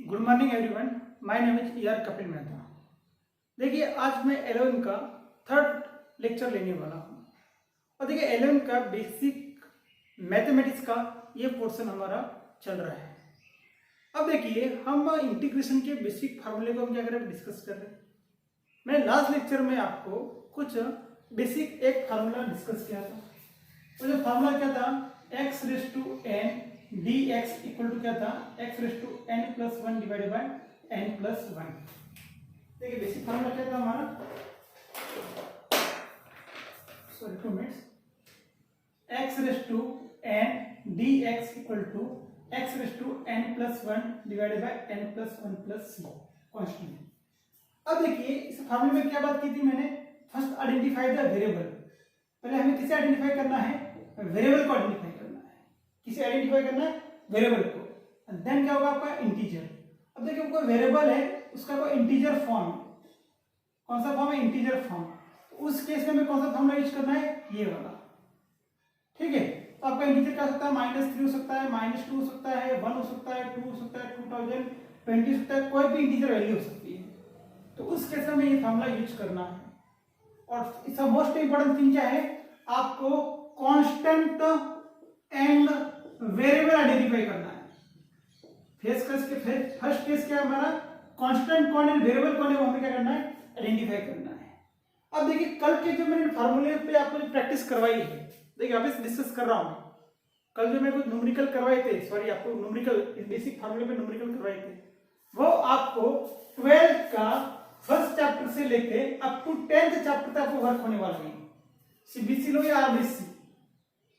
Good morning everyone, my name is E.R. Kapil Mehta. देखिए, आज मैं 11 का थर्ड लेक्चर लेने वाला हूँ। और देखिए 11 का बेसिक मैथमेटिक्स का ये पोर्शन हमारा चल रहा है। अब देखिए, हम इंटीग्रेशन के बेसिक फार्मूले को हम क्या कर रहे हैं, डिस्कस कर रहे हैं। मैं लास्ट लेक्चर में आपको कुछ बेसिक एक फार्मूला डिस्कस किया था। तो जो फार्मूला क्या था, x raise to n dx equal to क्या था, x raise to n plus 1 divided by n plus 1। देखिए बेसिक फार्मूला क्या था हमारा, sorry 2 minutes, x raise to n dx equal to x raise to n plus 1 divided by n plus 1 plus c constant. अब देखिए इस फार्मूले में क्या बात की थी मैंने, फर्स्ट आइडेंटिफाई द वेरिएबल। पहले हमें किसे आइडेंटिफाई करना है, वेरिएबल को आइडेंटिफाई करना है। किसे आइडेंटिफाई करना है, वेरिएबल को। देन क्या होगा आपका, इंटीजर। अब देखिए कोई वेरिएबल है, उसका कोई इंटीजर फॉर्म, कौन सा फॉर्म है, इंटीजर फॉर्म। तो उस केस में हमें कौन सा फॉर्मूला यूज करना है, ये वाला। ठीक है, तो आपका इंटीजर क्या हो सकता है, -3 हो सकता है, -2 हो सकता है, 1 हो सकता है, 2 हो सकता है, 2020 हो सकता है, कोई भी इंटीजर वैल्यू हो सकती है। तो उस केस में ये फॉर्मूला यूज करना है। और इसका मोस्ट इंपॉर्टेंट थिंग क्या है, आपको कांस्टेंट एंड वेरिएबल आइडेंटिफाई करना है। फर्स्ट केस क्या है हमारा, कांस्टेंट कौन है, वेरिएबल कौन है, वो हमें क्या करना है, आइडेंटिफाई करना है। अब देखिए कल के जो मैंने फार्मूले पे आपको जो प्रैक्टिस करवाई है, देखिए अभी डिस्कस कर रहा हूं। कल जो मैं कुछ न्यूमेरिकल करवाए थे, सॉरी आपको न्यूमेरिकल बेसिक फार्मूले पे न्यूमेरिकल करवाए थे, वो आपको 12 का फर्स्ट चैप्टर से लेके अप टू 10th चैप्टर तक आपको वर्क होने वाला है। सीबीएसई लो या आरबीसी,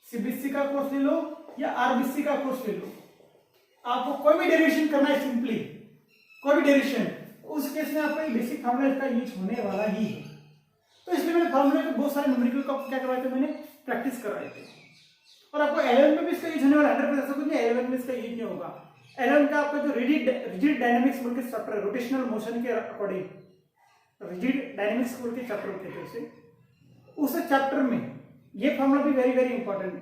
सीबीएसई का कोर्स ले लो या आरबीसी का कोर्स ले लो, आपको कोई भी डेरिवेशन करना है, सिंपली कोई भी डेरिवेशन, उस केस में आपका बेसिक फार्मूला का यूज होने वाला ही है। तो इसलिए मैंने फार्मूले के बहुत सारे न्यूमेरिकल का क्या करवाए थे, मैंने प्रैक्टिस करवाए थे। और आपको 11 में भी इसका यूज होने वाला, 100% ऐसा कुछ नहीं 11 में इसका यूज नहीं होगा। 11 का आपका जो रिजिड डायनामिक्स बोल के चैप्टर है, रोटेशनल मोशन के अकॉर्डिंग रिजिड डायनामिक्स बोल के चैप्टर होते थे उस चैप्टर में ये फार्मूला भी वेरी वेरी इंपॉर्टेंट है,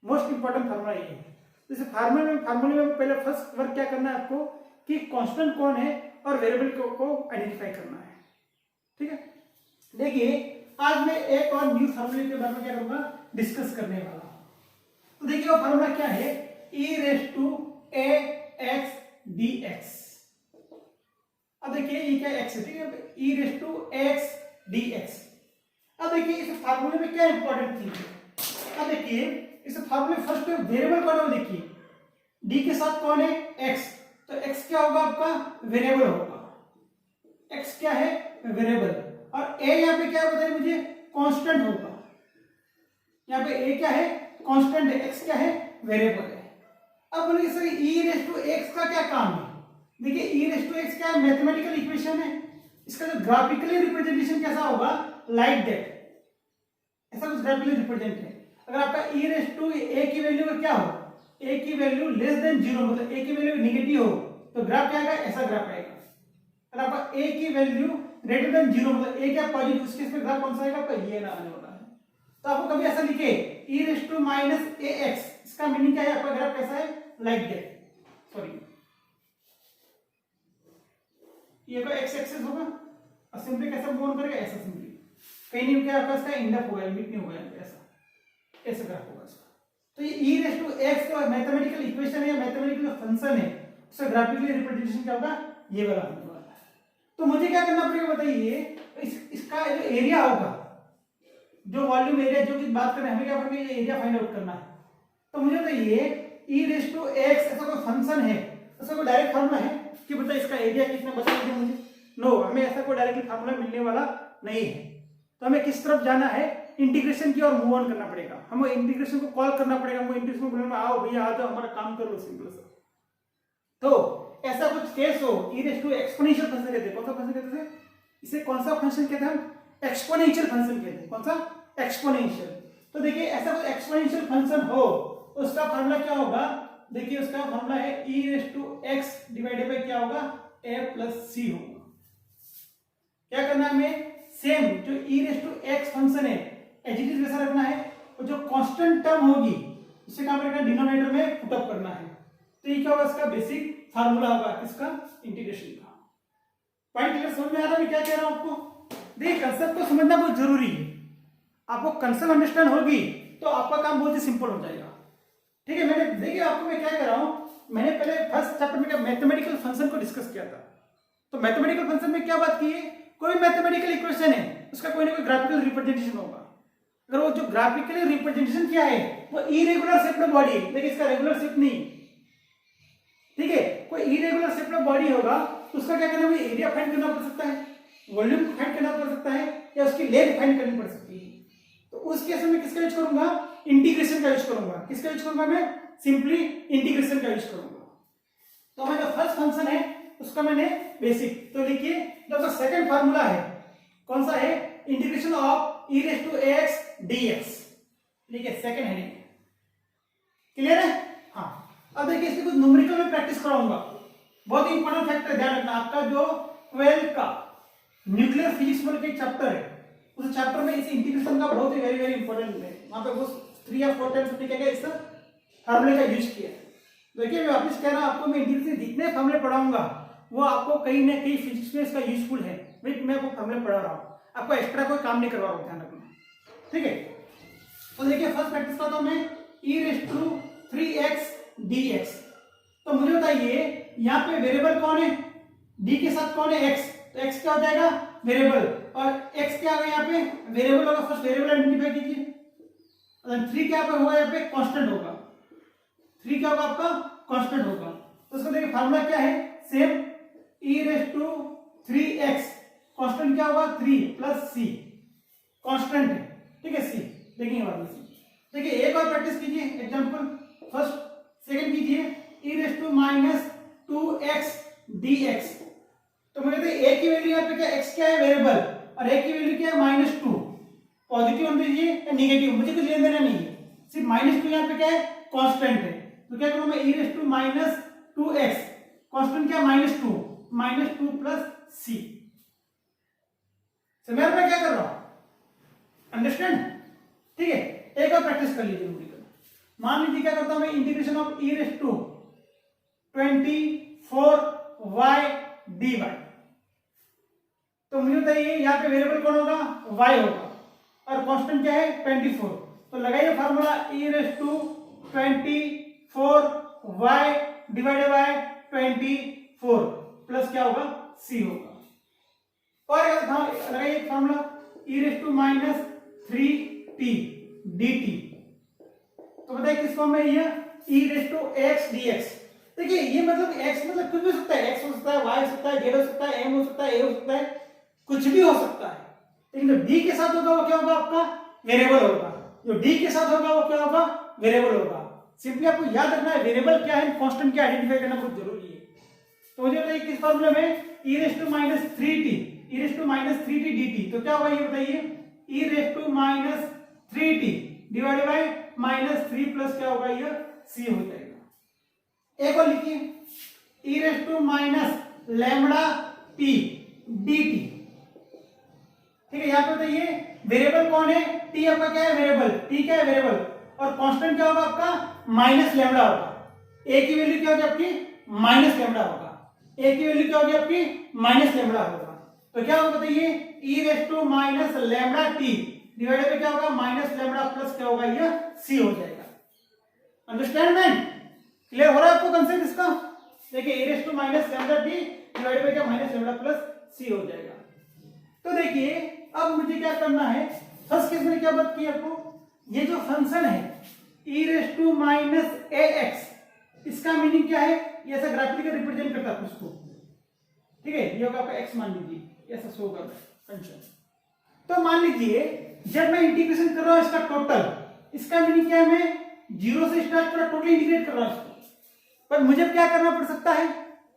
मोस्ट इंपॉर्टेंट फार्मूला ये है। जैसे फार्मूले में पहले फर्स्ट वर्क क्या करना है आपको, कि कांस्टेंट कौन है और वेरिएबल को आइडेंटिफाई करना है। ठीक है, देखिए आज मैं एक और न्यू फार्मूले के बारे में क्या करूंगा, डिस्कस करने वाला हूं। तो देखिए वो फार्मूला क्या है, e raise to ax dx। अब देखिए ये क्या x है, ठीक है, e raise to ax dx। अब देखिए इस फार्मूले में क्या इंपॉर्टेंट थिंग है, अब देखिए इस फार्मूले में फर्स्ट वेरिएबल कौन है, देखिए d के साथ कौन है, x। तो x क्या होगा आपका, वेरिएबल होगा। x क्या है, वेरिएबल। और a यहाँ पे क्या है बताइए मुझे, कांस्टेंट होगा। यहाँ पे a क्या है, कांस्टेंट है, x क्या है, वेरिएबल है। अब बोलिए sir e raise to x का क्या काम है, देखिए e रेज टू x क्या है, मैथमेटिकल इक्वेशन है। इसका जो ग्राफिकली रिप्रेजेंटेशन कैसा होगा, लाइक दैट, ऐसा कुछ ग्राफिकली रिप्रेजेंट है। अगर आपका e रेज टू a की वैल्यू क्या हो, a की वैल्यू लेस देन 0, मतलब a की वैल्यू नेगेटिव हो तो ग्राफ क्या आएगा, ऐसा ग्राफ आएगा। अगर आपका a की वैल्यू ग्रेटर देन 0, मतलब a क्या पॉजिटिव, उस केस में ग्राफ कौन सा आएगा, आपका ये ना आने वाला है। तो आपको कभी ऐसा लिखे e raise to minus ax, इसका मीनिंग क्या है, आपका ग्राफ कैसा है, लाइक दैट, सॉरी ये का x एक्सिस होगा और सिंपली कैसा मूव ऑन करेगा, ऐसा सिंपली, कहीं नहीं क्या आपका इसका इंड अप होगा, मिड नहीं होगा, ऐसा ग्राफ होगा इसका। तो ये e रेज टू x जो मैथमेटिकल इक्वेशन है, मैथमेटिकल फंक्शन है, उसका ग्राफिकली रिप्रेजेंटेशन क्या होगा, ये वाला होने वाला है। तो मुझे क्या करना पड़ेगा बताइए, इसका जो एरिया होगा, जो वॉल्यूम एरिया जो की बात करें, हमें क्या करना है, ये एरिया फाइंड आउट करना है। तो मुझे बताइए e रेज टू x ऐसा कोई फंक्शन है, ऐसा कोई डायरेक्ट फार्मूला है कि बताइए इसका एरिया कितना, बता दीजिए मुझे। नो, हमें ऐसा कोई डायरेक्टली फार्मूला मिलने वाला नहीं है। तो हमें किस तरफ जाना है, इंटीग्रेशन की ओर मूव ऑन करना पड़ेगा। हमें इंटीग्रेशन को कॉल करना पड़ेगा, हमको इंटीग्रेशन को बोलना, आओ भैया आ जाओ, हमारा काम कर लो, सिंपल सा। तो ऐसा कुछ केस हो, e raise to exponential function कहते हैं, कौन सा फंक्शन कहते हैं, इसे कौन सा फंक्शन कहते हैं हम, एक्सपोनेंशियल फंक्शन कहते हैं। कौन सा, एक्सपोनेंशियल। तो देखिए ऐसा कुछ एक्सपोनेंशियल फंक्शन हो, उसका फार्मूला क्या होगा, देखिए उसका फार्मूला है e raise to x divided by क्या होगा, a प्लस c होगा। क्या करना है हमें, सेम जो e raise to x function है एज इट इज वैसा रखना है, और जो कांस्टेंट टर्म होगी उसे क्या करना है, डिनोमिनेटर में पुट अप करना है। तो ये क्या होगा, इसका बेसिक फार्मूला होगा किसका, इंटीग्रेशन का। पॉइंट क्लियर, समझ में आ रहा है मैं क्या कह रहा हूं आपको। देखिए कंसेप्ट को समझना बहुत जरूरी है, आपको कंसेप्ट अंडरस्टैंड होगी तो आपका काम बहुत ही सिंपल हो जाएगा। ठीक है, मैंने देखिए आपको मैं क्या कह रहा हूं, मैंने पहले फर्स्ट चैप्टर में मैथमेटिकल फंक्शन को डिस्कस किया था। तो मैथमेटिकल फंक्शन में क्या बात की है, कोई मैथमेटिकल इक्वेशन है उसका कोई ना कोई ग्राफिकल रिप्रेजेंटेशन होगा। अगर वो जो ग्राफिकली रिप्रेजेंटेशन क्या है वो इरेगुलर शेप में बॉडी है, लेकिन इसका रेगुलर शेप नहीं। ठीक है, कोई इरेगुलर शेप में बॉडी होगा तो उसका क्या करना है, एरिया फाइंड करना पड़ सकता है, वॉल्यूम फाइंड करना पड़ सकता है, या उसकी लेंथ फाइंड करनी पड़ सकती है। तो उस केस में किसका यूज करूंगा, इंटीग्रेशन का यूज करूंगा। किसका यूज करूंगा मैं, सिंपली इंटीग्रेशन का यूज करूंगा। तो हमारा फर्स्ट फंक्शन है उसका मैंने बेसिक, तो लिखिए जो सेकंड फार्मूला है कौन सा है, integration of e raise to ax dx। लिखिए सेकंड हेडिंग, क्लियर है। हाँ, अब देखिए इसकी कुछ न्यूमेरिकल में प्रैक्टिस कराऊंगा। बहुत ही इंपॉर्टेंट फैक्टर ध्यान रखना, आपका जो 12th का न्यूक्लियर फिजिक्स बोल के चैप्टर है उस चैप्टर में इस इंटीग्रेशन का बहुत ही वेरी वेरी इंपॉर्टेंट है। वहां पे वो 3 या 4 टाइम्स हमने क्या किया, इस फार्मूले का यूज किया है। देखिए मैं वापस कह रहा हूं आपको, मैं इंटीग्रेशन जितने फार्मूले पढ़ाऊंगा वो आपको कहीं ना कहीं फिजिक्स में इसका यूजफुल है। मैं आपको फार्मूले पढ़ा रहा हूँ, आपको एक्स्ट्रा कोई काम नहीं करवा रहा हूँ, ध्यान रखना। ठीक है, तो देखिए फर्स्ट प्रैक्टिस करता हूं मैं, e raise to 3x dx। तो मुझे बताइए यहाँ पे वेरिएबल कौन है, d के साथ कौन है, x। तो x क्या हो जाएगा, वेरिएबल, और x क्या होगा यहाँ पे, वेरिएबल होगा। फर्स्ट वेरिएबल आइडेंटिफाई कीजिए। 3 क्या पे होगा, यहाँ पे कांस्टेंट होगा। 3 क्या होगा आपका, कांस्टेंट होगा। तो उसको देखिए फार्मूला क्या है, same e raise to 3x, constant क्या होगा 3 प्लस c, कांस्टेंट है। ठीक है, c देखेंगे बाद में। देखिए एक और प्रैक्टिस कीजिए, एग्जांपल फर्स्ट सेकंड कीजिए, e raise to minus 2x dx। तो मुझे देखिए a की वैल्यू यहाँ पे क्या, x क्या है वेरिएबल, और a की वैल्यू क्या है -2। पॉजिटिव होना चाहिए या नेगेटिव, मुझे कुछ लेना देना नहीं है, सिर्फ -2 यहाँ पे क्या है, कांस्टेंट है। तो क्या करूं मैं, e raise to minus 2x, constant क्या -2 प्लस c। समझ में क्या कर रहा हूं, अंडरस्टैंड। ठीक है, एक और प्रैक्टिस कर लीजिए। मान लीजिए क्या करता हूं मैं, integration of e raise to 24y dy। तो मुझे बताइए यहाँ पे वेरिएबल कौन होगा, y होगा, और कांस्टेंट क्या है 24। तो लगाइए formula, e raise to 24y divided by 24 plus क्या होगा, c होगा। और लगाइए formula, e raise to minus 3t dt। तो बताइए किस फॉर्म में ये, e raise to x dx। देखिए ये मतलब x मतलब कुछ भी हो सकता है, x हो सकता है, y हो सकता है, z हो सकता है, m हो सकता है, a हो सकता है, कुछ भी हो सकता है। लेकिन जो d के साथ होगा वो क्या होगा, आपका वेरिएबल होगा। जो d के साथ होगा वो क्या होगा, वेरिएबल होगा। सिंपली आपको याद रखना है वेरिएबल क्या है, कांस्टेंट क्या आइडेंटिफाई करना बहुत जरूरी है। तो मुझे बताइए किस फॉर्मूले में, e raise to minus 3t dt। तो क्या होगा ये बताइए, e raise to minus 3t divided by -3 plus क्या होगा, ये c हो जाएगा। एक और लिखिए, e raise to minus lambda t dt। ठीक है, यहाँ पे बताइए वेरिएबल कौन है, t आपका क्या है, वेरिएबल, t क्या है, वेरिएबल, और कांस्टेंट क्या होगा आपका, माइनस लैम्बडा होगा। a की वैल्यू क्या होगी आपकी, माइनस लैम्बडा होगा। a की वैल्यू क्या होगी आपकी, माइनस लैम्बडा होगा। तो क्या होगा बताइए, e raise to minus lambda t divided by क्या होगा, माइनस लैम्बडा प्लस क्या होगा, ये c हो जाएगा। अंडरस्टैंड मैन, क्लियर हो रहा है आपको कंसेप्ट इसका। देखिए e raise to minus lambda t divided by क्या, माइनस लैम्बडा प्लस c हो जाएगा। तो देखिए अब मुझे क्या करना है, फर्स्ट केस में क्या बात की आपको, ये जो फंक्शन है e raise to minus ax, इसका मीनिंग क्या है, ये ऐसा ग्राफिकली रिप्रेजेंट करता है उसको। ठीक है, ये होगा आपका x, मान लीजिए ऐसा शो कर रहा है फंक्शन। तो मान लीजिए जब मैं इंटीग्रेशन कर रहा हूं इसका टोटल, इसका मीनिंग क्या है, मैं 0 से स्टार्ट पूरा टोटल इंटीग्रेट कर रहा हूं इसको। पर मुझे क्या करना पड़ सकता है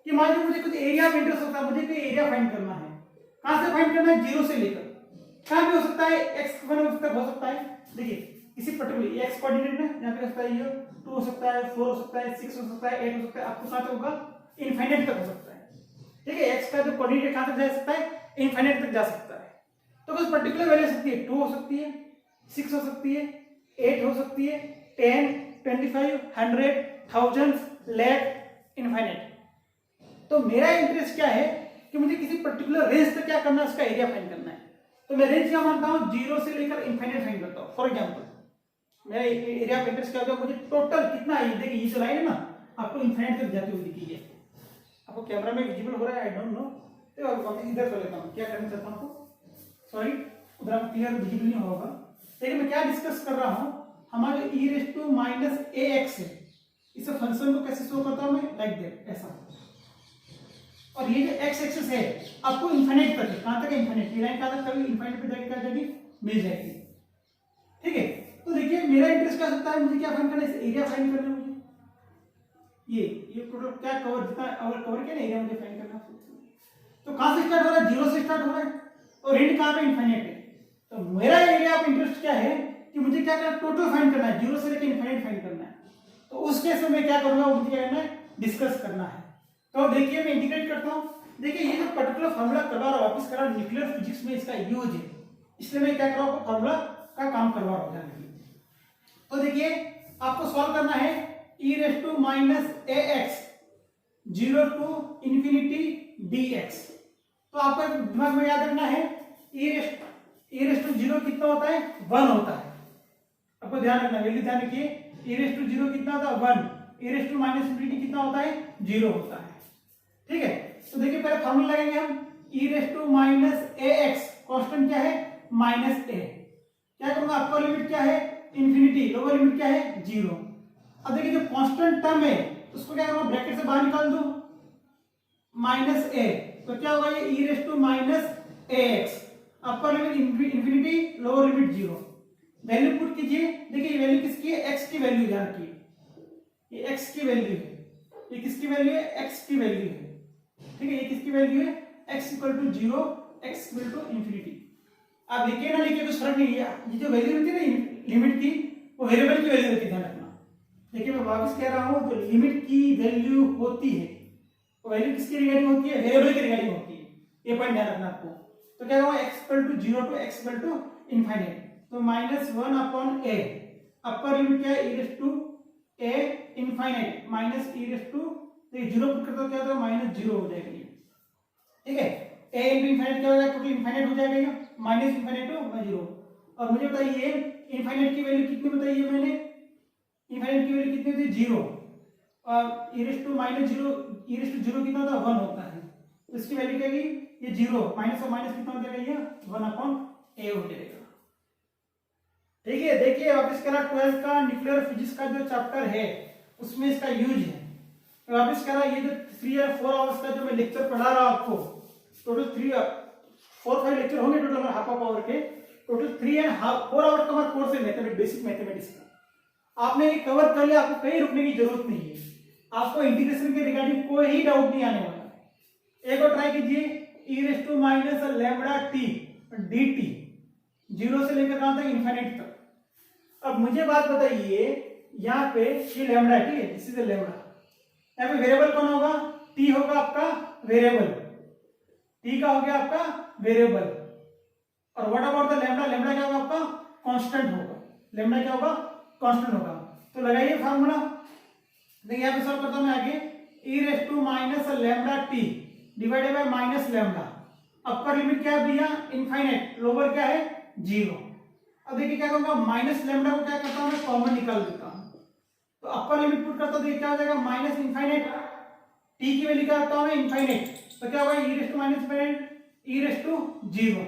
कि मान लीजिए मुझे कुछ एरिया में इंटरेस्ट होता है, मुझे कोई एरिया फाइंड करना है। कहां से फाइंड करना है, 0 से लेकर, कहां भी हो सकता है, x1 हो सकता है। देखिए किसी पर्टिकुलर x कोऑर्डिनेट में यहां पे हो सकता है, ये 2 हो सकता है, 4 हो सकता है, 6 हो सकता है, 8 हो सकता है, आपको कहां तक होगा, इनफाइनाइट तक हो सकता है। ठीक है, x का जो कोऑर्डिनेट कहां तक जा सकता है, इनफाइनाइट तक जा सकता है। तो कुछ पर्टिकुलर वैल्यू हो सकती है, 2 हो सकती है, 6 हो सकती है, 8 हो सकती है, 10, 25, 100, थाउजेंड्स, लाख, इनफाइनाइट। तो मेरा इंटरेस्ट क्या है कि मुझे किसी पर्टिकुलर रेंज तक क्या करना है, उसका एरिया फाइंड करना है। तो मैं रेंज क्या मानता हूँ, 0 से लेकर इनफाइनाइट फाइंड करता हूँ। फॉर एग्जांपल मेरा एरिया ऑफ इंटरेस्ट क्या होगा, मुझे टोटल कितना है, देखिए ये जो लाइन है ना आपको इनफाइनाइट तक जाती हुई दिखी है, आपको कैमरा में विजिबल हो रहा है, आई डोंट नो। तो वापस इधर कर लेता हूँ, क्या करना चाहता हूँ आपको, सॉरी उधर आपको क्लियर विजिबल नहीं होगा। देखिए मैं क्या डिस्कस कर रहा हूँ, हमारा e raise to minus ax है, इस फंक्शन को कैसे शो करता हूँ मैं, लाइक दैट, ऐसा। और ये जो x एक्सिस है आपको इनफाइनाइट तक है, कहां तक है, इनफाइनाइट। ये लाइन कहां तक, कभी इनफाइनाइट पे जाके क्या जाएगी, मिल जाएगी। ठीक है, तो देखिए मेरा इंटरेस्ट क्या सकता है, मुझे क्या फाइंड करना है, एरिया फाइंड करना है मुझे। ये टोटल क्या कवर, जितना कवर किया ना एरिया मुझे फाइंड करना है। तो कहां से स्टार्ट हो रहा है, 0 से स्टार्ट हो रहा है और एंड कहां पे, इनफाइनाइट है। तो मेरा एरिया ऑफ इंटरेस्ट क्या है कि मुझे क्या करना है, टोटल फाइंड करना है, 0 से लेकर इनफाइनाइट फाइंड करना है। तो उस केस में मैं क्या करूंगा, मुझे क्या करना है, डिस्कस करना है। तो देखिए मैं इंटीग्रेट करता हूं। देखिए ये जो पर्टिकुलर फार्मूला करवा रहा हूं, वापस करा, न्यूक्लियर फिजिक्स में इसका यूज है, इसलिए मैं क्या कर रहा हूं, फार्मूला का काम करवा रहा हूं। तो देखिए आपको सॉल्व करना है e raise to minus ax 0 to infinity dx। तो आपको दिमाग में याद रखना है e रेज़ टू 0 कितना होता है, 1 होता है। आपको ध्यान रखना, वैल्यू ध्यान रखिए, e रेज़ टू 0 कितना होता है, 1। e raise to minus infinity कितना होता है, 0 होता है। ठीक है, तो देखिए पहले फार्मूला लगाएंगे हम, e raise to minus ax, constant क्या है, माइनस a। क्या करूंगा, अपर लिमिट क्या है, इंफिनिटी, लोअर लिमिट क्या है, 0। अब देखिए जो कांस्टेंट टर्म है उसको क्या करूंगा, ब्रैकेट से बाहर निकाल दूं, माइनस a। तो क्या होगा, ये e raise to minus ax, upper limit infinity, lower limit 0। Value put कीजिए। देखिए ये वैल्यू किसकी है, x की वैल्यू, ध्यान रखिए ये x की वैल्यू है, ये किसकी वैल्यू है, x की वैल्यू है। ठीक है, ये किसकी वैल्यू है, x equal to 0, x equal to infinity. आप लिखिए ना लिखिए कुछ फर्क नहीं है, ये जो वैल्यू होती है ना लिमिट की, वो वेरिएबल की वैल्यू होती है, ध्यान रखना। देखिए मैं वापस कह रहा हूं, जो लिमिट की वैल्यू होती है वो वैल्यू किसकी रिगार्डिंग होती है, वेरिएबल की रिगार्डिंग होती है, ये पॉइंट ध्यान रखना आपको। तो क्या होगा, x equal to 0 to x equal to infinite, तो -1 अपॉन a, अपर लिमिट क्या है, e raise to a infinite minus e raise to, तो 0 पुट करते हो क्या होगा, -0 हो जाएगा ये। ठीक है, a इंटू इनफाइनाइट क्या हो जाएगा, टोटल इनफाइनाइट हो जाएगा, माइनस इनफाइनाइट टू 0। और मुझे बताइए इनफाइनाइट की वैल्यू कितनी बताई है मैंने, इनफाइनाइट की वैल्यू कितनी होती है, 0। और e raise to minus 0, e raise to 0 कितना होता है, 1 होता है। तो इसकी वैल्यू क्या होगी, ये 0 माइनस और माइनस कितना हो जाएगा, ये 1 अपॉन a हो जाएगा। ठीक है, देखिए वापस करा 12th का न्यूक्लियर फिजिक्स का जो चैप्टर है उसमें इसका यूज है। वापस करा ये जो 3 और 4 आवर्स का जो मैं लेक्चर पढ़ा रहा हूं आपको, टोटल 4-5 लेक्चर होंगे टोटल हाफ आवर के, टोटल 3.5-4 आवर का हमारा कोर्स है मैथमेटिक्स, बेसिक मैथमेटिक्स का। आपने ये कवर कर लिया, आपको कहीं रुकने की जरूरत नहीं है, आपको इंटीग्रेशन के रिगार्डिंग कोई ही डाउट नहीं आने वाला है। एक और ट्राई कीजिए, e raise to minus lambda t dt, 0 से लेकर कहां तक, इनफाइनाइट तक। अब मुझे बात बताइए, यहाँ पे ये लैम्बडा है, ठीक है, दिस इज लैम्बडा, यहाँ पे वेरिएबल कौन होगा, t होगा आपका वेरिएबल, t का हो गया आपका वेरिएबल। और what about the lambda, lambda क्या होगा आपका, कांस्टेंट होगा, लैम्बडा क्या होगा, कांस्टेंट होगा। तो लगाइए फार्मूला, देखिए यहाँ पे सॉल्व करता हूं मैं आगे, e raise to minus lambda t divided by minus lambda, upper limit क्या है भैया, इनफाइनाइट, लोअर क्या है, 0। अब देखिए क्या करूंगा, माइनस लैम्बडा को क्या करता हूं मैं, कॉमन निकाल देता हूं, तो अपर लिमिट पुट करता हूं, क्या हो जाएगा, माइनस इनफाइनाइट, t की वैल्यू क्या करता हूं मैं, इनफाइनाइट, तो क्या होगा, e raise to minus infinite, e raise to 0।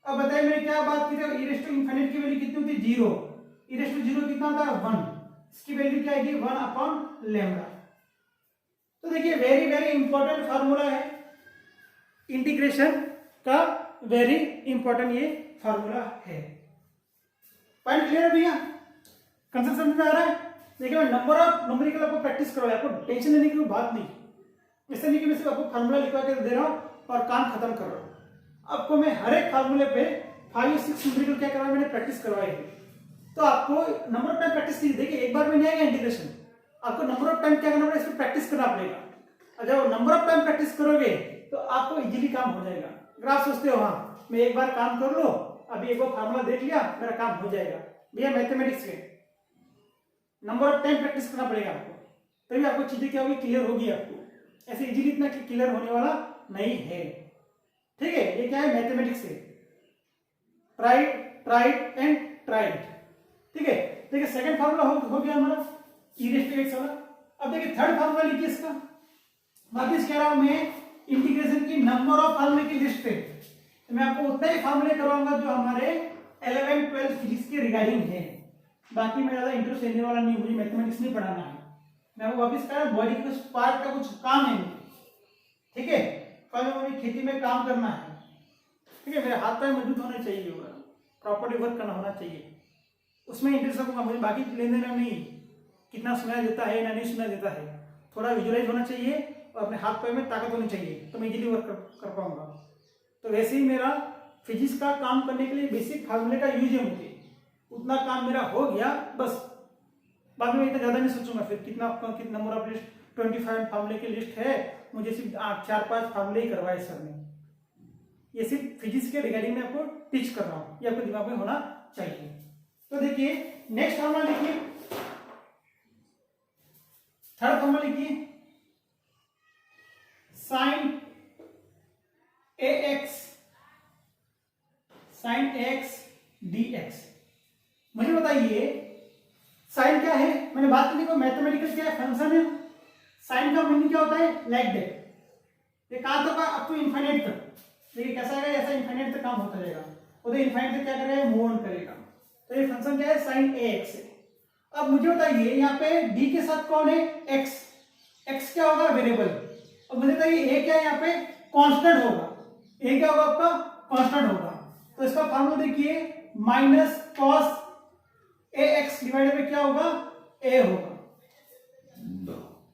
अब बताइए मैंने क्या बात की थी, e रेज़ टू इनफाइनाइट की वैल्यू कितनी होती है, 0, e रेज़ टू 0 कितना होता है, 1, इसकी वैल्यू क्या आएगी, 1 अपॉन लैम्बडा। तो देखिए वेरी वेरी इंपॉर्टेंट फार्मूला है इंटीग्रेशन का, वेरी इंपॉर्टेंट ये फार्मूला है। पॉइंट क्लियर है भैया, कंसेप्ट समझ में आ रहा है। देखिए मैं नंबर ऑफ न्यूमेरिकल आपको प्रैक्टिस करवाया, आपको टेंशन लेने की कोई बात नहीं, ऐसा नहीं कि मैं सिर्फ आपको फार्मूला लिखवा के दे रहा हूं और काम खत्म कर रहा हूं। आपको मैं हर एक फार्मूले पे 5-6 न्यूमेरिकल क्या करवाया, मैंने प्रैक्टिस करवाई है। तो आपको नंबर ऑफ टाइम प्रैक्टिस कीजिए, देखिए एक बार में नहीं आएगा इंटीग्रेशन, आपको नंबर ऑफ टाइम क्या करना पड़ेगा, इसको प्रैक्टिस करना पड़ेगा। और जब नंबर ऑफ टाइम प्रैक्टिस करोगे तो आपको इजीली काम हो जाएगा। अगर आप सोचते हो हाँ मैं एक बार काम कर लो, अभी एक बार फार्मूला देख लिया मेरा काम हो जाएगा, भैया मैथमेटिक्स में नंबर ऑफ टाइम प्रैक्टिस करना पड़ेगा आपको, तभी आपको चीजें क्या होगी, क्लियर होगी आपको। ऐसे इजीली इतना क्लियर होने वाला नहीं है। ठीक है, ये क्या है, मैथमेटिक्स है, ट्राइड एंड ट्राइड। ठीक है, देखिए सेकंड फार्मूला हो गया हमारा e⁻x वाला। अब देखिए थर्ड फार्मूला लिखिए इसका। वापिस कह रहा हूं मैं, इंटीग्रेशन की नंबर ऑफ फार्मूले की लिस्ट है, तो मैं आपको उतना ही फार्मूले करवाऊंगा जो हमारे 11 12 फिजिक्स के रिगार्डिंग है। बाकी मैं ज्यादा इंटरेस्ट लेने वाला नहीं, मुझे मैथमेटिक्स नहीं पढ़ाना है। मैं आपको वापिस कह रहा हूं, बॉडी के कुछ पार्ट का कुछ काम है मुझे। ठीक है, कल मुझे खेती में काम करना है। ठीक है, मेरे हाथ पैर मजबूत होने चाहिए, प्रॉपर्ली वर्क करना होना चाहिए, उसमें इंटरेस्ट रखूंगा। मुझे बाकी लेने देना नहीं, कितना सुनाई देता है ना नहीं सुनाई देता है, थोड़ा विजुअलाइज होना चाहिए और अपने हाथ पैर में ताकत होनी चाहिए, तो मैं इजीली वर्क कर पाऊंगा। तो वैसे ही मेरा फिजिक्स का काम करने के लिए बेसिक फार्मूले का यूज है, मुझे उतना काम मेरा हो गया बस। बाद में इतना ज्यादा नहीं सोचूंगा फिर कितना नंबर ऑफ लिस्ट 25 फार्मूले की लिस्ट है, मुझे सिर्फ 4-5 फार्मूले ही करवाए सर ने। ये सिर्फ फिजिक्स के रिगार्डिंग में आपको टीच कर रहा हूँ, ये आपको दिमाग में होना चाहिए। तो देखिए नेक्स्ट फार्मूला लिखिए, थर्ड फार्मूला लिखिए, साइन ax dx। मुझे बताइए साइन क्या है, मैंने बात की देखो मैथमेटिकल क्या है, फंक्शन है। साइन का मीनिंग क्या होता है, लाइक दैट, ये कहां तक अप टू इनफाइनाइट तक। देखिए कैसा आएगा, ऐसा इनफाइनाइट तक काम होता रहेगा, और इनफाइनाइट तक क्या करेगा, मूव ऑन करेगा। तो ये फंक्शन क्या है, साइन ax है। अब मुझे बताइए यहाँ पे d के साथ कौन है, x क्या होगा, वेरिएबल। अब मुझे बताइए a क्या है, यहाँ पे कांस्टेंट होगा, a क्या होगा आपका, कांस्टेंट होगा। तो इसका फार्मूला देखिए, minus cos ax divided by क्या होगा, a होगा।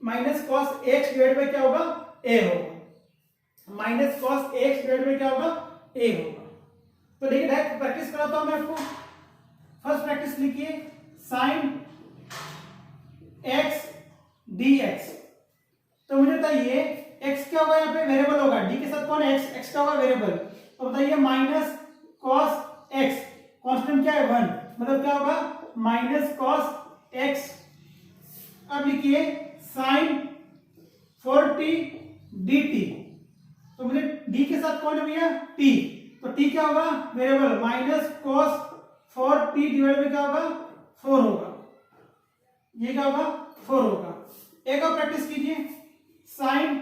Minus cos ax divided by क्या होगा, a होगा। Minus cos ax divided by क्या होगा, a होगा। तो देखिए डायरेक्ट प्रैक्टिस कराता हूं मैं आपको। फर्स्ट प्रैक्टिस लिखिए, साइन x dx। तो मुझे बताइए x क्या होगा, यहाँ पे वेरिएबल होगा, d के साथ कौन है, x क्या होगा, वेरिएबल। तो बताइए माइनस कॉस x, कांस्टेंट क्या है 1, मतलब क्या होगा, माइनस कॉस x। अब लिखिए साइन 40 dt। तो मुझे d के साथ कौन है भैया, t, तो t क्या होगा, variable, minus cos 4t divide by क्या होगा, 4 होगा। ये क्या होगा, 4 होगा। एक और प्रैक्टिस कीजिए, साइन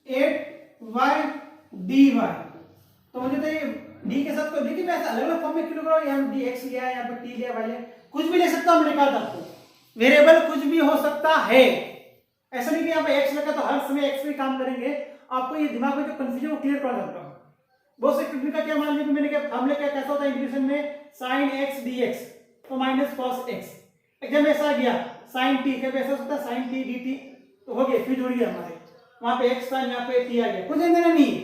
8y dy। तो मुझे तो ये d के साथ, तो देखिए मैं अलग अलग फॉर्म में क्यों लिख रहा हूँ, यहाँ dx लिया है, यहाँ पे t लिया, y लिया, कुछ भी ले सकता हूँ, मैंने कहा था आपको वेरिएबल कुछ भी हो सकता है। ऐसा नहीं कि यहाँ पे x लगा तो हर समय x पे काम करेंगे। आपको ये दिमाग में जो कंफ्यूजन वो क्लियर करा सकता हूँ। बहुत से स्टूडेंट का क्या मान लीजिए, मैंने क्या फार्मूला क्या कैसा होता है इंटीग्रेशन में, साइन x dx, तो माइनस कॉस x। एकदम ऐसा आ गया, साइन t का ऐसा होता है, साइन t dt, तो हो गया, फिर जुड़ गया हमारे, वहां पे x था, यहाँ पे t आ गया। कुछ लेना देना नहीं है,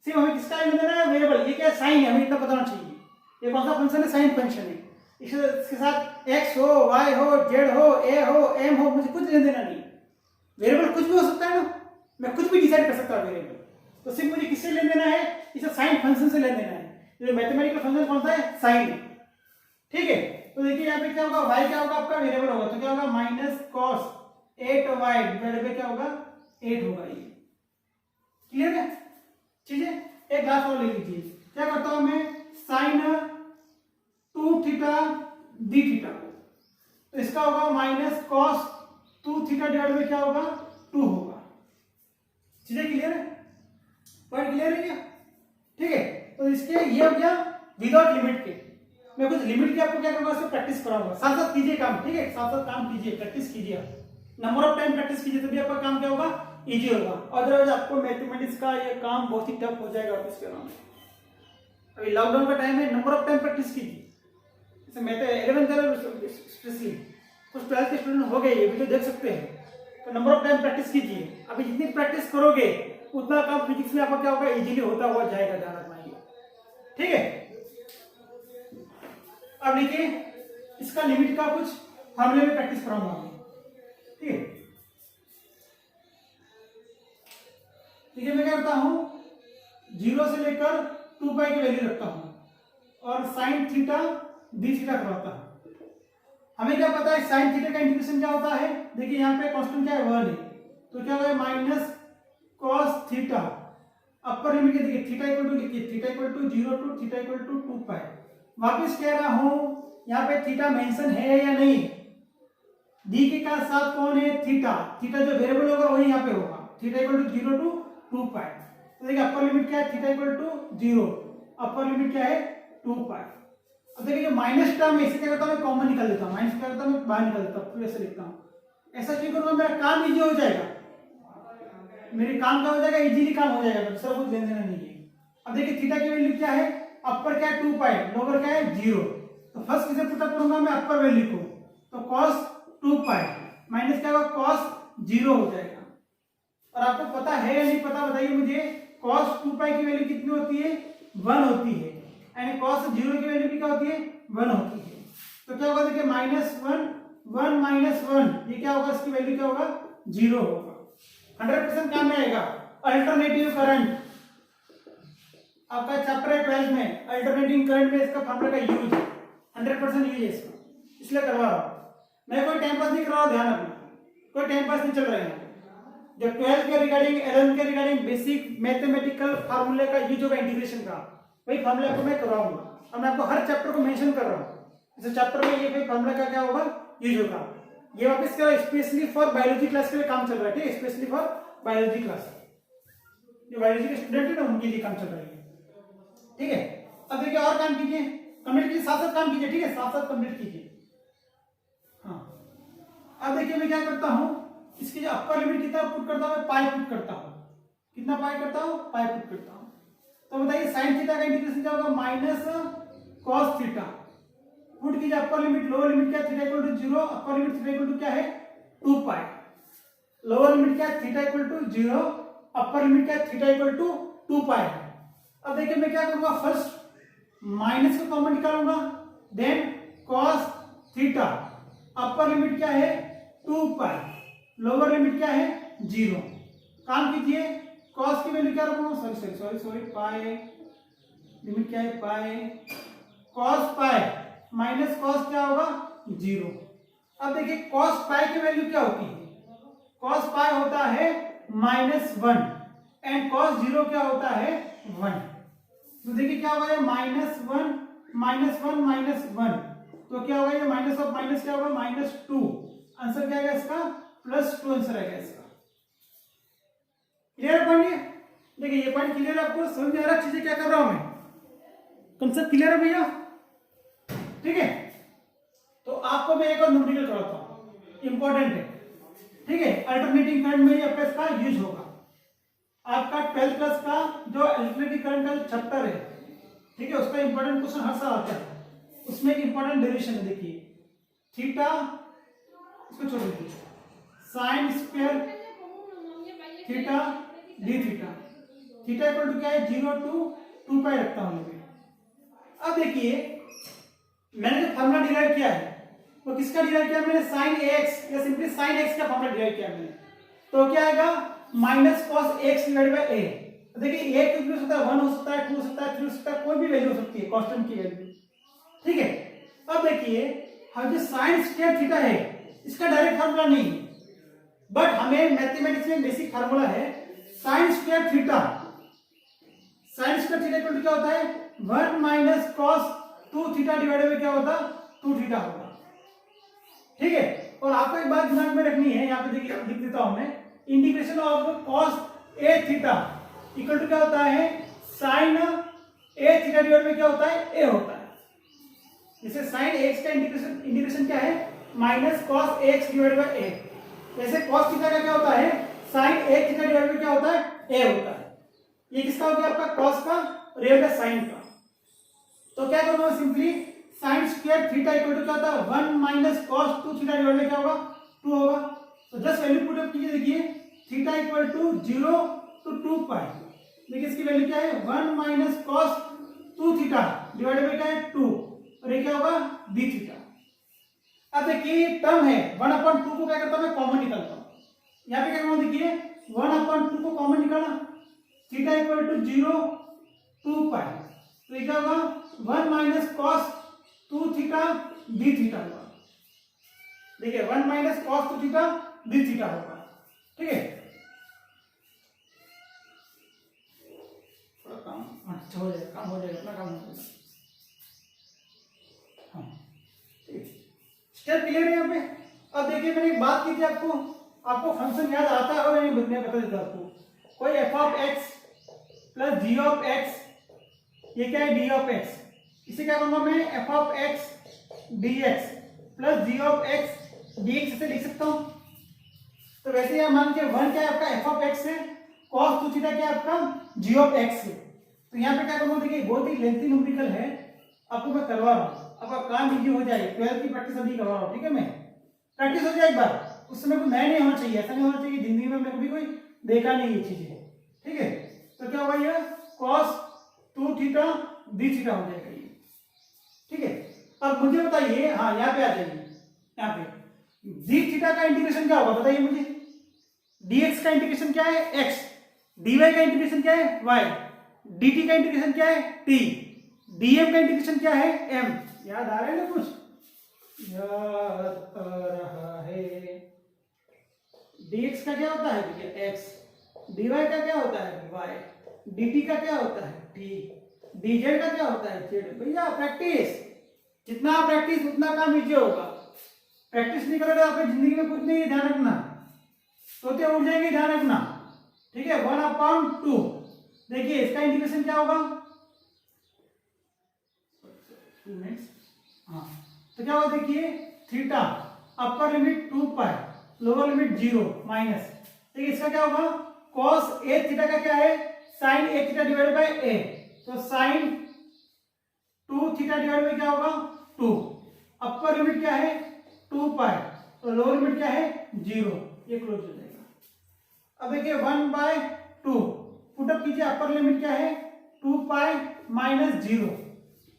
सिर्फ हमें किसका लेना देना है, वेरिएबल। ये क्या है, साइन है, हमें इतना पता होना चाहिए। ये कौन सा फंक्शन है, साइन फंक्शन है। इसके साथ x हो, y हो, z हो, a हो, m हो, मुझे कुछ लेना देना नहीं। वेरिएबल कुछ भी हो सकता है ना, मैं कुछ भी डिसाइड कर सकता हूँ वेरिएबल। तो सिर्फ मुझे किससे लेना देना है, इसे साइन फंक्शन से लेना देना है। ये मैथमेटिकल फंक्शन कौन सा है, साइन। ठीक है, तो देखिए यहाँ पे क्या होगा, y क्या होगा आपका, वेरिएबल होगा, तो क्या होगा, minus cos 8y divided by क्या होगा, 8 होगा। ये क्लियर है चीजें। एक लास्ट और ले लीजिए, क्या करता हूं मैं, साइन 2 थीटा डी थीटा, तो इसका होगा minus cos 2 theta divided by क्या होगा, 2 होगा। चीजें क्लियर है, पॉइंट क्लियर है क्या, ठीक है। तो इसके ये हो गया विदाउट लिमिट के। मैं कुछ लिमिट के आपको क्या करूंगा, इसको प्रैक्टिस कराऊंगा, साथ साथ कीजिए काम, ठीक है, साथ साथ काम कीजिए, प्रैक्टिस कीजिए, नंबर ऑफ टाइम प्रैक्टिस कीजिए, तभी आपका काम क्या होगा, इजी होगा। अदरवाइज आपको मैथमेटिक्स का ये काम बहुत ही टफ हो जाएगा इसके नाम। अभी लॉकडाउन का टाइम है, नंबर ऑफ टाइम प्रैक्टिस कीजिए। जैसे मैं तो 11th स्पेशली कुछ 12th के स्टूडेंट हो गए, ये वीडियो देख सकते हैं, तो नंबर ऑफ टाइम प्रैक्टिस कीजिए। अभी जितनी प्रैक्टिस करोगे उतना काम फिजिक्स में आपका क्या होगा, इजीली होता हुआ जाएगा, ध्यान रखना है, ठीक है। अब देखिए इसका लिमिट का कुछ फॉर्मूले में प्रैक्टिस कराऊंगा, ठीक है। ठीक है, मैं क्या करता हूं, 0 से लेकर 2 पाई की वैल्यू रखता हूं और साइन थीटा डी थीटा करवाता हूं। हमें क्या पता है साइन थीटा का इंटीग्रेशन क्या होता है, देखिए यहाँ पे कांस्टेंट क्या है 1 है, तो क्या होगा minus cos theta, upper limit के देखिए थीटा इक्वल टू लिखिए, theta equal to 0 to theta equal to 2 pi. वापस कह रहा हूं यहाँ पे थीटा मेंशन है या नहीं, डी के का साथ कौन है थीटा, थीटा जो वेरिएबल होगा वही यहाँ पे होगा, theta equal to 0 to 2 pi. तो देखिए अपर लिमिट क्या है theta equal to 0, upper limit क्या है 2 पाई। अब देखिए जो माइनस टर्म है इसे क्या करता हूं मैं कॉमन निकाल लेता हूं, माइनस क्या करता हूं मैं बाहर निकाल लेता हूं, फिर ऐसे लिखता हूं। ऐसा क्यों करूंगा मेरा काम इजी हो जाएगा, मेरे काम क्या हो जाएगा इजीली काम हो जाएगा, दूसरा कुछ लेना देना नहीं है। अब देखिए थीटा की वैल्यू क्या है, अपर क्या है 2 पाई, लोअर क्या है 0, तो फर्स्ट किसे पुट अप करूंगा मैं अपर वैल्यू को, तो cos 2 पाई माइनस क्या होगा cos 0 हो जाएगा। और आपको पता है या नहीं पता बताइए मुझे, cos 2 पाई की वैल्यू कितनी होती है 1 होती है, यानी cos 0 की वैल्यू भी क्या होती है 1 होती है। तो क्या होगा देखिए माइनस 1 1 माइनस 1 ये क्या होगा, इसकी वैल्यू क्या होगा 0 होगा। 100% काम में आएगा। अल्टरनेटिव करंट आपका चैप्टर है 12 में, अल्टरनेटिंग करंट में इसका फॉर्मूला का यूज है, 100% यूज है इसका, इसलिए करवा रहा हूं मैं, कोई टाइम पास नहीं कर रहा हूं, ध्यान रखना कोई टाइम पास नहीं चल रहा है। जब 12 के रिगार्डिंग 11 के रिगार्डिंग बेसिक मैथमेटिकल फार्मूले का यूज होगा इंटीग्रेशन का, वही फार्मूला आपको मैं करवाऊंगा। अब मैं आपको हर चैप्टर को मेंशन कर रहा हूं, इस चैप्टर में ये फार्मूला का क्या होगा यूज होगा। ये वापस क्या स्पेशली फॉर बायोलॉजी क्लास के लिए काम चल रहा है, ठीक है, स्पेशली फॉर बायोलॉजी क्लास, जो बायोलॉजी के स्टूडेंट है ना उनके लिए काम चल रहा है, ठीक है। अब देखिए और काम कीजिए, कंप्लीट कीजिए, साथ साथ काम कीजिए, ठीक है, साथ साथ कंप्लीट कीजिए। हाँ अब देखिए मैं क्या करता हूं, इसकी जो अपर लिमिट कितना पुट करता हूं मैं पाई पुट करता हूं, कितना पाई करता हूं पाई पुट करता हूं। तो बताइए साइन थीटा का इंटीग्रेशन क्या होगा माइनस कॉस थीटा, पुट कीजिए अपर लिमिट, लोअर लिमिट क्या theta equal to 0, upper limit theta equal to क्या है 2 पाई, लोअर लिमिट क्या theta equal to 0, upper limit क्या थीटा इक्वल टू 2 पाई। अब देखिए मैं क्या करूंगा, फर्स्ट माइनस को कॉमन निकालूंगा, then cos theta, upper limit क्या है 2 पाई, लोअर लिमिट क्या है 0। काम कीजिए cos की वैल्यू क्या रखूंगा, सॉरी पाई, लिमिट क्या है पाई, cos पाई माइनस cos क्या होगा 0। अब देखिए cos पाई की वैल्यू क्या होती है, cos पाई होता है -1 एंड cos 0 क्या होता है 1। तो देखिए क्या होगा ये -1 -1 -1, तो क्या होगा ये माइनस ऑफ माइनस क्या होगा -2, आंसर क्या आएगा इसका +2 आंसर आएगा इसका। क्लियर पॉइंट, देखिए ये पॉइंट क्लियर आपको समझ में आ रहा है, चीजें क्या कर रहा हूं मैं, कंसेप्ट क्लियर है भैया, ठीक है। तो आपको मैं एक और न्यूमेरिकल कराता हूं, इंपॉर्टेंट है, ठीक है, अल्टरनेटिंग करंट में आपका इसका यूज होगा। आपका 12 क्लास का जो अल्टरनेटिव करंट का चैप्टर है, ठीक है, उसका इंपॉर्टेंट क्वेश्चन हर साल आता है, उसमें एक इंपॉर्टेंट डेरिवेशन है, देखिए थीटा, इसको छोड़ दीजिए, sine square theta d theta, theta equal to क्या है 0 टू 2 पाई रखता हूं मैं। अब देखिए मैंने जो फॉर्मूला डिराइव किया है वो किसका डिराइव किया मैंने, साइन एक्स या सिंपली साइन एक्स का फॉर्मूला डिराइव किया मैंने, तो क्या आएगा minus cos X divide by A. देखिए ए कुछ भी हो सकता है, 1 हो सकता है, 2 हो सकता है, 3 हो सकता है, कोई भी वैल्यू हो सकती है कांस्टेंट की वैल्यू, ठीक है। अब देखिए हम जो साइन स्क्वायर थीटा है इसका डायरेक्ट फार्मूला नहीं है, बट हमें मैथमेटिक्स में बेसिक फार्मूला है sine square theta, sine square theta equal to क्या होता है 1 minus cos 2 theta divided by क्या होता 2 थीटा होगा, ठीक है। और आपको एक बात दिमाग में रखनी है, यहाँ पे देखिए लिख देता हूं मैं, integration of cos A theta equal to क्या होता है sine A theta divided by क्या होता है ए होता है। जैसे साइन एक्स का इंटीग्रेशन क्या है minus cos X divided by A, जैसे कॉस थीटा का क्या होता है sine A theta divided by क्या होता है ए होता है। ये किसका हो गया आपका कॉस का और ये होगा साइन का। तो क्या करूंगा simply sine square theta equal to क्या होता है 1 minus cos 2 theta divided by क्या होगा 2 होगा। तो जस्ट वैल्यू पुट अप कीजिए, देखिए थीटा इक्वल टू 0 टू 2 पाई, देखिए इसकी वैल्यू क्या है 1 minus cos 2 theta divided by क्या है 2, और ये क्या होगा d थीटा। अब देखिए टर्म है 1/2 को क्या करता हूं मैं कॉमन निकालता हूं, यहां पे क्या करूंगा देखिए 1/2 को कॉमन निकाला, थीटा इक्वल टू 0 2 पाई, तो ये क्या होगा 1 minus cos 2 theta d theta होगा। देखिए 1 minus cos 2 theta d theta होगा, ठीक है। थोड़ा काम अच्छा हो जाएगा, काम हो जाएगा, अपना काम हो जाएगा। हाँ ठीक है, स्टेप क्लियर है यहाँ पे। अब देखिए मैंने एक बात की थी आपको फंक्शन याद आता है नहीं, मैं बता देता हूँ आपको। कोई F of X plus G of X, ये क्या है डी ऑफ एक्स, इसे क्या करूंगा मैं F of X D X plus G of X D X से लिख सकता हूं। तो वैसे यहां मान लीजिए 1 क्या है आपका एफ ऑफ एक्स है, cos 2 थीटा क्या है आपका जी ऑफ एक्स है। तो यहाँ पे क्या करूंगा, देखिए बहुत ही लेंथी न्यूमेरिकल है, आपको मैं करवा रहा हूँ, अब आप काम इजी हो जाए। 12th की प्रैक्टिस अभी करवा रहा हूँ, ठीक है। मैं प्रैक्टिस हो जाए एक बार, उस समय कोई नया नहीं होना चाहिए, ऐसा नहीं होना चाहिए जिंदगी में मेरे को भी कोई देखा नहीं ये चीजें, ठीक है। तो क्या होगा ये cos 2 थीटा डी थीटा हो जाएगा ये, ठीक है। अब मुझे बताइए, हाँ यहाँ पे आ जाइए, यहाँ पे डी थीटा का इंटीग्रेशन क्या होगा बताइए मुझे। dx का इंटीग्रेशन क्या है x, dy का इंटीग्रेशन क्या है y, dt का इंटीग्रेशन क्या है t, dm का इंटीग्रेशन क्या है m। याद आ रहा है ना कुछ, याद आ रहा है। dx का क्या होता है भैया x, dy का क्या होता है y, dt का क्या होता है t, dz का क्या होता है z। भैया प्रैक्टिस, जितना प्रैक्टिस उतना काम इजी होगा। प्रैक्टिस नहीं करोगे आपकी जिंदगी में कुछ नहीं है, ध्यान रखना, सोते उठ जाएंगे, ध्यान रखना, ठीक है। 1/2, देखिए इसका इंटीग्रेशन क्या होगा, हाँ तो क्या होगा देखिए theta upper limit 2 pi lower limit 0 minus, देखिए इसका क्या होगा cos a थीटा का क्या है sin a theta divided bye a, तो sin 2 थीटा डिवाइडेड बाय क्या होगा 2, अपर लिमिट क्या है 2 पाई, तो लोअर लिमिट क्या है 0, ये क्लोज हो जाएगा। अब देखिए 1/2 पुट अप कीजिए, अपर लिमिट क्या है 2 पाई माइनस 0,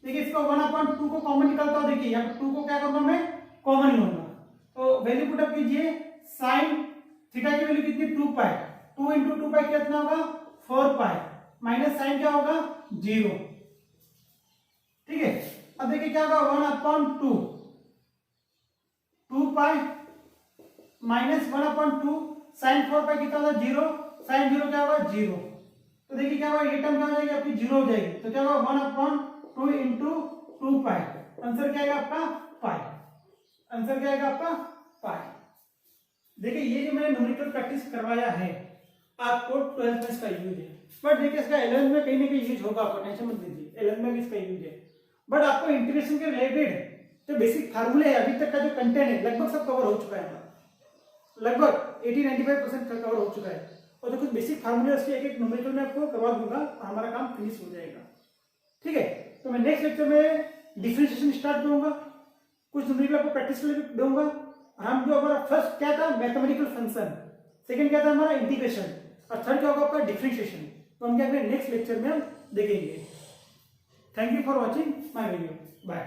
देखिए इसको 1/2 को कॉमन निकालता हूं, देखिए यहाँ 2 को क्या करूंगा मैं कॉमन लूंगा, तो वैल्यू पुट अप कीजिए, साइन थीटा की वैल्यू कितनी 2 पाई, 2 इंटू 2 पाई कितना होगा 4 पाई, माइनस साइन क्या होगा 0, ठीक है। अब देखिए क्या होगा 1/2, 2 पाई माइनस 1/2, साइन 4 पाई कितना होगा 0, साइन 0 क्या होगा 0, तो देखिए क्या होगा ये टर्म क्या हो जाएगी आपकी 0 हो जाएगी, तो क्या होगा 1/2 इंटू 2 पाई, आंसर क्या आएगा आपका पाई, आंसर क्या आएगा आपका पाई। देखिए ये जो मैंने न्यूमेरिकल प्रैक्टिस करवाया है आपको 12th में इसका यूज है, बट देखिए इसका 11th में कहीं ना कहीं यूज होगा, आपको टेंशन मत लीजिए, 11th में भी इसका यूज है। बट आपको इंटीग्रेशन के रिलेटेड जो बेसिक फार्मूले है, अभी तक का जो कंटेंट है लगभग सब कवर हो चुका है, लगभग 80-95% कवर हो चुका है, और जो कुछ बेसिक फार्मूले उसके एक एक न्यूमेरिकल में आपको करवा दूंगा और हमारा काम फिनिश हो जाएगा, ठीक है। तो मैं नेक्स्ट लेक्चर में डिफरेंशिएशन स्टार्ट करूंगा, कुछ न्यूमेरिकल आपको प्रैक्टिस के लिए दूंगा, और हम जो हमारा फर्स्ट क्या था मैथमेटिकल फंक्शन, सेकंड क्या था हमारा इंटीग्रेशन, और थर्ड क्या होगा आपका डिफरेंशिएशन, तो हम क्या करेंगे नेक्स्ट लेक्चर में हम देखेंगे। Thank you for watching my video, bye.